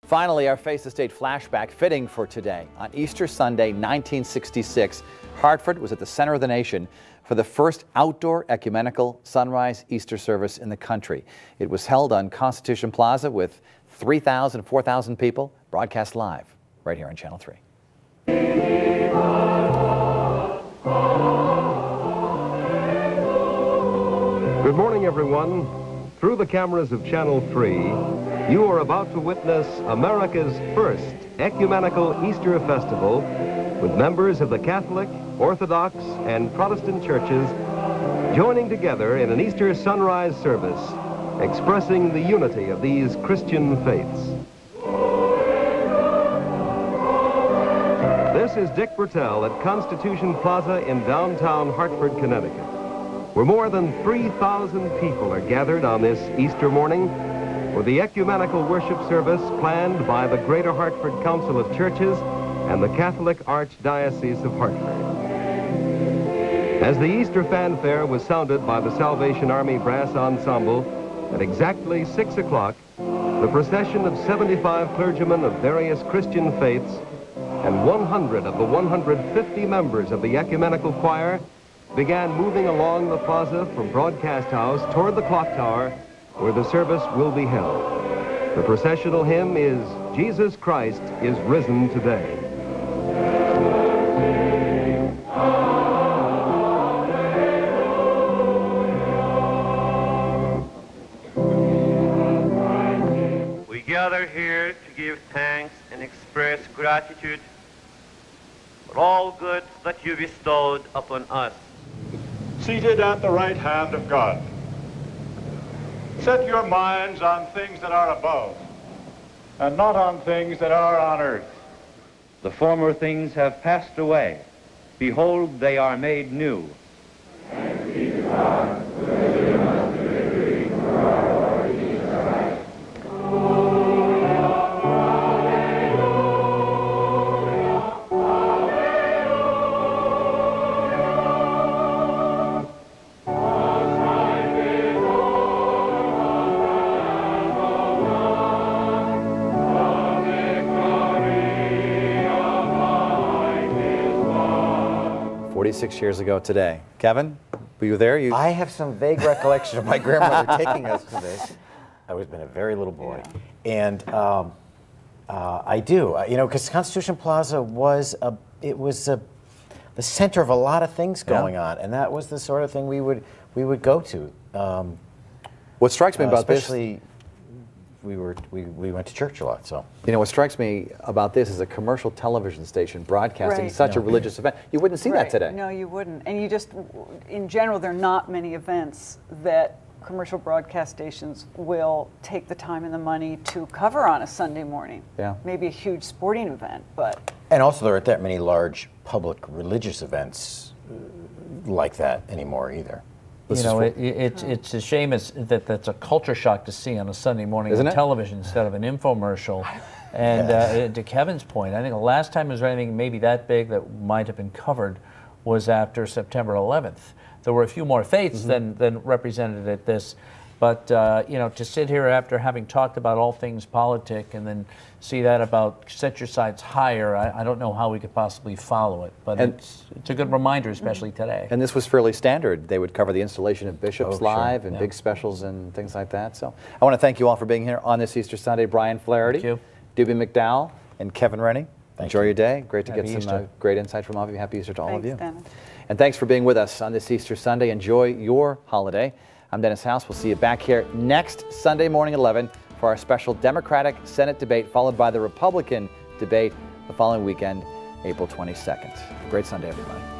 Finally, our Face the State flashback, fitting for today. On Easter Sunday, 1966, Hartford was at the center of the nation for the first outdoor ecumenical sunrise Easter service in the country. It was held on Constitution Plaza with 3,000 to 4,000 people, broadcast live right here on Channel 3. Good morning, everyone. Through the cameras of Channel 3, you are about to witness America's first ecumenical Easter festival with members of the Catholic, Orthodox, and Protestant churches joining together in an Easter sunrise service, expressing the unity of these Christian faiths. This is Dick Bertel at Constitution Plaza in downtown Hartford, Connecticut, where more than 3,000 people are gathered on this Easter morning for the ecumenical worship service planned by the Greater Hartford Council of Churches and the Catholic Archdiocese of Hartford. As the Easter fanfare was sounded by the Salvation Army Brass Ensemble at exactly 6 o'clock, the procession of 75 clergymen of various Christian faiths and 100 of the 150 members of the ecumenical choir began moving along the plaza from Broadcast House toward the clock tower where the service will be held. The processional hymn is Jesus Christ is Risen Today. We gather here to give thanks and express gratitude for all goods that you bestowed upon us. Seated at the right hand of God, set your minds on things that are above, and not on things that are on earth. The former things have passed away. Behold, they are made new. Thanks be to God, who has given us the victory through our Lord Jesus Christ. Years ago today. Kevin, were you there? I have some vague recollection of my grandmother taking us to this. I was been a very little boy. Yeah. And I do, you know, because Constitution Plaza was, the center of a lot of things going on, and that was the sort of thing we would go to. What strikes me about especially we went to church a lot, so. You know, what strikes me about this is a commercial television station broadcasting such a religious event. You wouldn't see that today. No, you wouldn't. And you just, in general, there are not many events that commercial broadcast stations will take the time and the money to cover on a Sunday morning. Yeah. Maybe a huge sporting event, but. And also there aren't that many large public religious events like that anymore either. You know, it's a shame that that's a culture shock to see on a Sunday morning on television instead of an infomercial. And to Kevin's point, I think the last time there was anything maybe that big that might have been covered was after September 11th. There were a few more faiths than represented at this. But, you know, to sit here after having talked about all things politic and then see that about set your sights higher, I don't know how we could possibly follow it. But it's a good reminder, especially today. And this was fairly standard. They would cover the installation of bishops live and big specials and things like that. So I want to thank you all for being here on this Easter Sunday. Brian Flaherty, Doobie McDowell, and Kevin Rennie. Enjoy your day. Great to get some great insight from all of you. Happy Easter to all of you. Dennis. And thanks for being with us on this Easter Sunday. Enjoy your holiday. I'm Dennis House. We'll see you back here next Sunday morning at 11 for our special Democratic Senate debate, followed by the Republican debate the following weekend, April 22nd. Great Sunday, everybody.